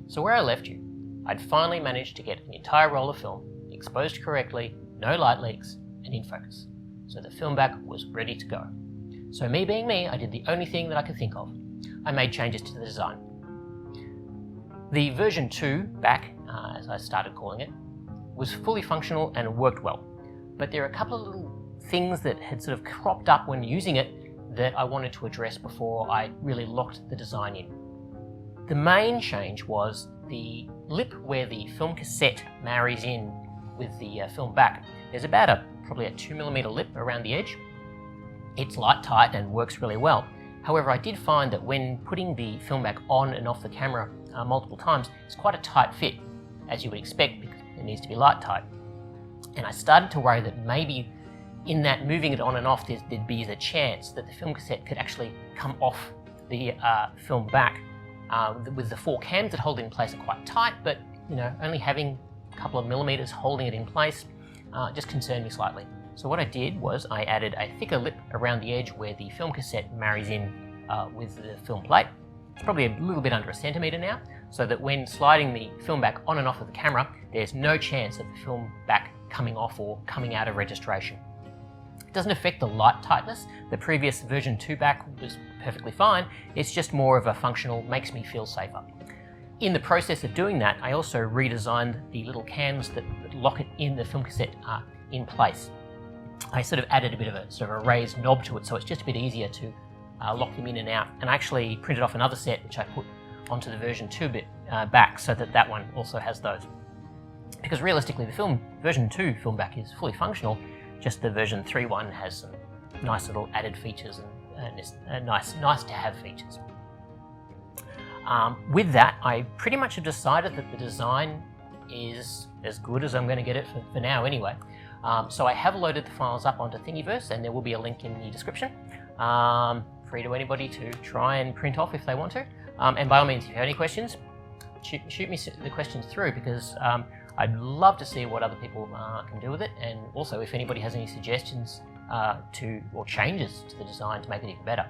So where I left you, I'd finally managed to get an entire roll of film exposed correctly, no light leaks, and in focus. So the film back was ready to go. So me being me, I did the only thing that I could think of. I made changes to the design. The version 2 back, as I started calling it, was fully functional and worked well. But there are a couple of little things that had sort of cropped up when using it that I wanted to address before I really locked the design in. The main change was the lip where the film cassette marries in with the film back. There's about probably a 2mm lip around the edge. It's light tight and works really well. However, I did find that when putting the film back on and off the camera multiple times, it's quite a tight fit, as you would expect, because it needs to be light tight. And I started to worry that maybe in that moving it on and off, there'd be the chance that the film cassette could actually come off the film back. With the 4 cams that hold it in place are quite tight, but only having a couple of millimeters holding it in place just concerned me slightly. So what I did was I added a thicker lip around the edge where the film cassette marries in with the film plate. It's probably a little bit under 1 centimeter now, so that when sliding the film back on and off of the camera, there's no chance of the film back coming off or coming out of registration. It doesn't affect the light tightness. The previous version 2 back was perfectly fine. It's just more of a functional, makes me feel safer. In the process of doing that, I also redesigned the little cams that lock it in the film cassette in place. I sort of added a bit of a raised knob to it, so it's just a bit easier to lock them in and out. And I actually printed off another set which I put onto the version 2 bit back, so that one also has those. Because realistically, the version 2 film back is fully functional. Just the version 3 one has some nice little added features and nice to have features. With that, I pretty much have decided that the design is as good as I'm going to get it for now anyway. So I have loaded the files up onto Thingiverse, and there will be a link in the description. Free to anybody to try and print off if they want to. And by all means, if you have any questions, shoot me the questions through, because I'd love to see what other people can do with it, and also if anybody has any suggestions or changes to the design to make it even better.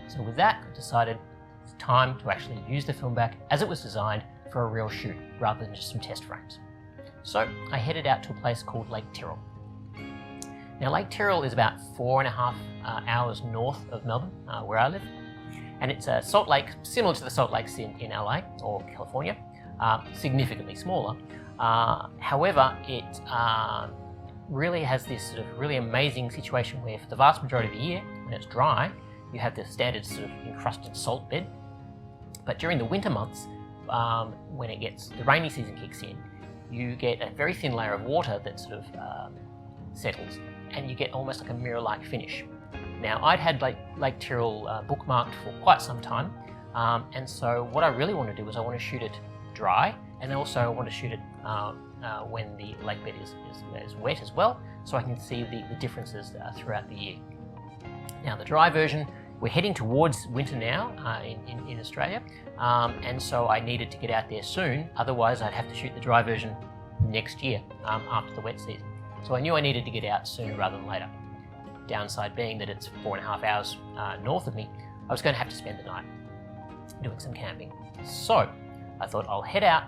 So with that, I decided it's time to actually use the film back as it was designed for a real shoot, rather than just some test frames. So I headed out to a place called Lake Tyrrell. Now Lake Tyrrell is about 4.5 hours north of Melbourne, where I live. And it's a salt lake, similar to the salt lakes in LA or California, significantly smaller. However, it really has this sort of really amazing situation where for the vast majority of the year, when it's dry, you have the standard sort of encrusted salt bed. But during the winter months, when the rainy season kicks in, you get a very thin layer of water that sort of settles, and you get almost like a mirror-like finish. Now, I'd had Lake Tyrrell bookmarked for quite some time, and so what I really want to do is I want to shoot it dry, and also I want to shoot it when the lake bed is wet as well, so I can see the differences throughout the year. Now, the dry version, we're heading towards winter now in Australia, and so I needed to get out there soon, otherwise I'd have to shoot the dry version next year after the wet season. So I knew I needed to get out sooner rather than later. Downside being that it's 4.5 hours north of me, I was going to have to spend the night doing some camping. So I thought I'll head out,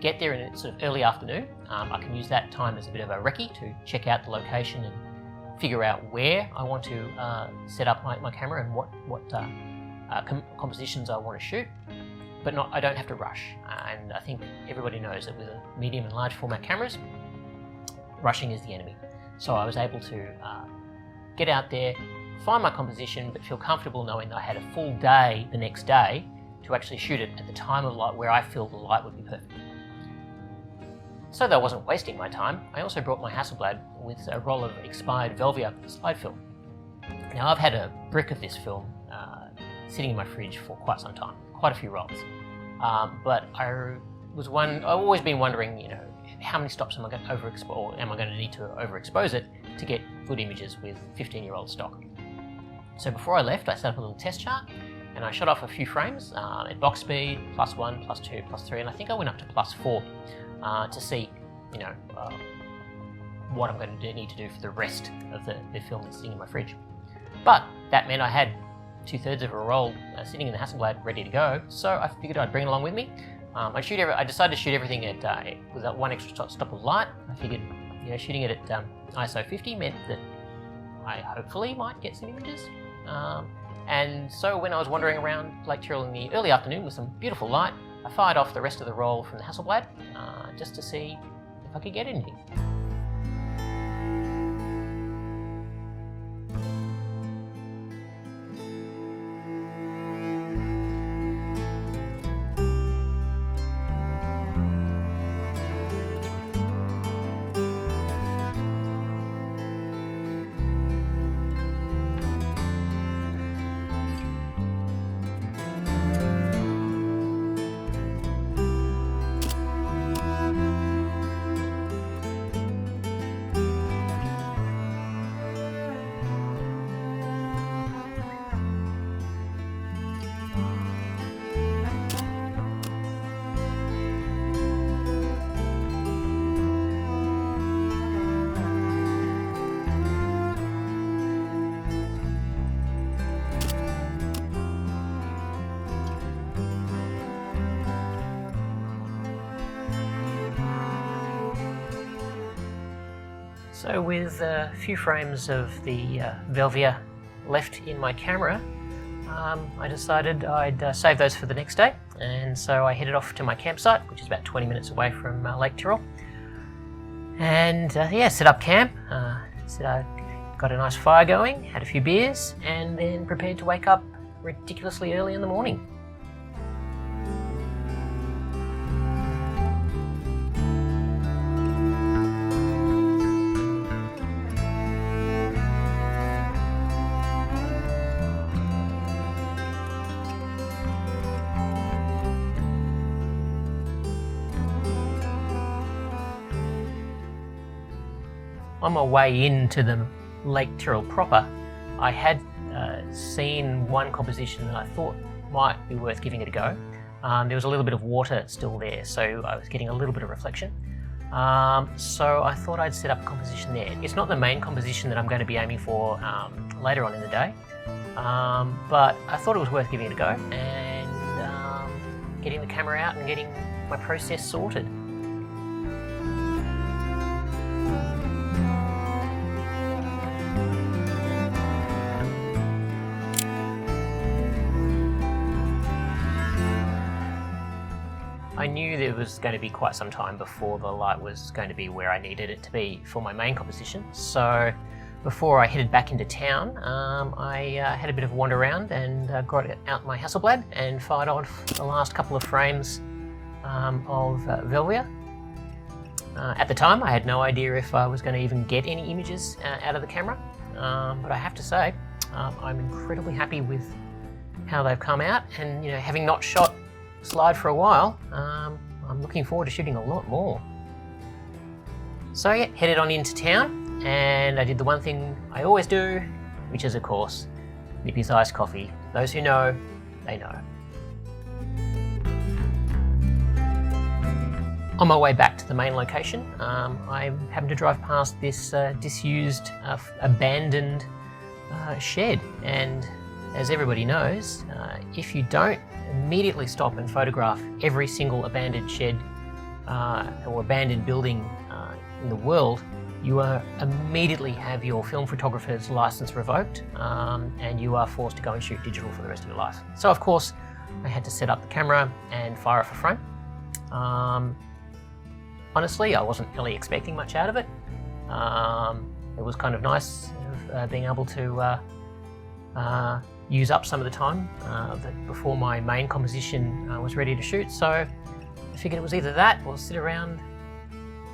get there in sort of early afternoon. I can use that time as a bit of a recce to check out the location and figure out where I want to set up my camera and what compositions I want to shoot. But I don't have to rush. And I think everybody knows that with medium and large format cameras, rushing is the enemy. So I was able to get out there, find my composition, but feel comfortable knowing that I had a full day the next day to actually shoot it at the time of light where I feel the light would be perfect. So that I wasn't wasting my time, I also brought my Hasselblad with a roll of expired Velvia slide film. Now I've had a brick of this film sitting in my fridge for quite some time, quite a few rolls. But I've always been wondering, how many stops am I going to overexpose, or am I going to need to overexpose it to get good images with 15-year-old stock? So before I left, I set up a little test chart, and I shot off a few frames at box speed, +1, +2, +3, and I think I went up to +4 to see, what I'm going to need to do for the rest of the film that's sitting in my fridge. But that meant I had 2/3 of a roll sitting in the Hasselblad ready to go, so I figured I'd bring it along with me. I decided to shoot everything at without one extra stop of light. I figured, you know, shooting it at ISO 50 meant that I hopefully might get some images. And so when I was wandering around Lake Tyrrell in the early afternoon with some beautiful light, I fired off the rest of the roll from the Hasselblad just to see if I could get anything. So with a few frames of the Velvia left in my camera, I decided I'd save those for the next day, and so I headed off to my campsite, which is about 20 minutes away from Lake Tyrrell, and yeah, set up camp. Got a nice fire going, had a few beers, and then prepared to wake up ridiculously early in the morning. On my way into the Lake Tyrrell proper, I had seen one composition that I thought might be worth giving it a go. There was a little bit of water still there, so I was getting a little bit of reflection. So I thought I'd set up a composition there. It's not the main composition that I'm going to be aiming for later on in the day, but I thought it was worth giving it a go and getting the camera out and getting my process sorted. I knew there was going to be quite some time before the light was going to be where I needed it to be for my main composition. So before I headed back into town, I had a bit of a wander around and got out my Hasselblad and fired off the last couple of frames of Velvia. At the time, I had no idea if I was going to even get any images out of the camera, but I have to say, I'm incredibly happy with how they've come out, and having not shot slide for a while, I'm looking forward to shooting a lot more. So yeah, headed on into town, and I did the one thing I always do, which is of course Nippy's iced coffee. Those who know, they know. On my way back to the main location, I happened to drive past this disused, abandoned shed, and as everybody knows, if you don't immediately stop and photograph every single abandoned shed or abandoned building in the world, you immediately have your film photographer's license revoked, and you are forced to go and shoot digital for the rest of your life. So of course, I had to set up the camera and fire off a frame. Honestly, I wasn't really expecting much out of it. It was kind of nice being able to use up some of the time before my main composition was ready to shoot. So I figured it was either that or sit around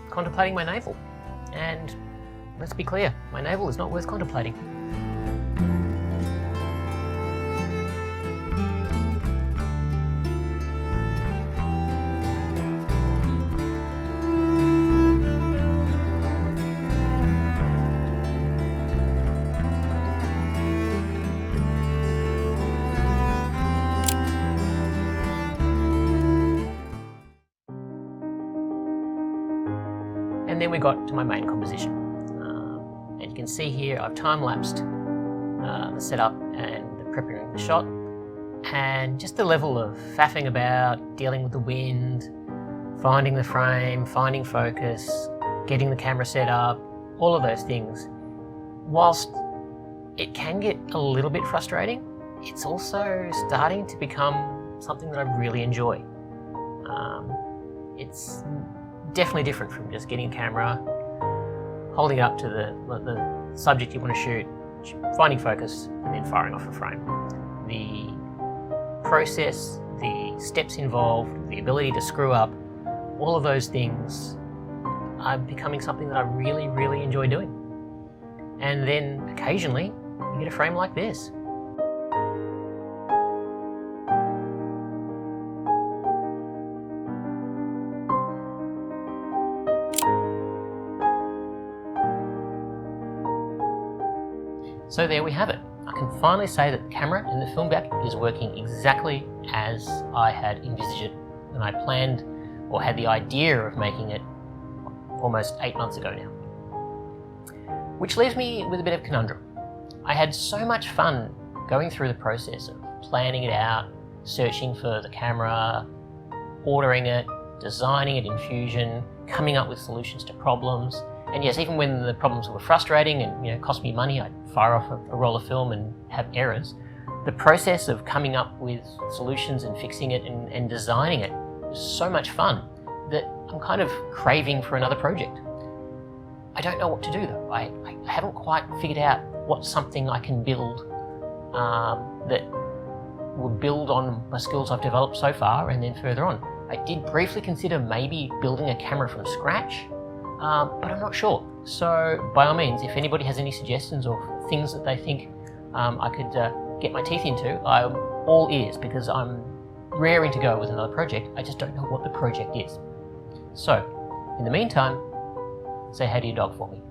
contemplating my navel. And let's be clear, my navel is not worth contemplating. And then we got to my main composition. And you can see here I've time-lapsed the setup and the preparing the shot, and just the level of faffing about, dealing with the wind, finding the frame, finding focus, getting the camera set up, all of those things. Whilst it can get a little bit frustrating, it's also starting to become something that I really enjoy. It's definitely different from just getting a camera, holding it up to the subject you want to shoot, finding focus, and then firing off a frame. The process, the steps involved, the ability to screw up, all of those things are becoming something that I really, really enjoy doing. And then occasionally you get a frame like this. So there we have it. I can finally say that the camera in the film back is working exactly as I had envisaged it when I planned or had the idea of making it almost 8 months ago now. Which leaves me with a bit of a conundrum. I had so much fun going through the process of planning it out, searching for the camera, ordering it, designing it in Fusion, coming up with solutions to problems. And yes, even when the problems were frustrating and cost me money, I'd fire off a roll of film and have errors. The process of coming up with solutions and fixing it and designing it was so much fun that I'm kind of craving for another project. I don't know what to do though. I haven't quite figured out what's something I can build that will build on my skills I've developed so far and then further on. I did briefly consider maybe building a camera from scratch, but I'm not sure. So by all means, if anybody has any suggestions or things that they think I could get my teeth into, I'm all ears, because I'm raring to go with another project. I just don't know what the project is. So in the meantime, say hey to your dog for me.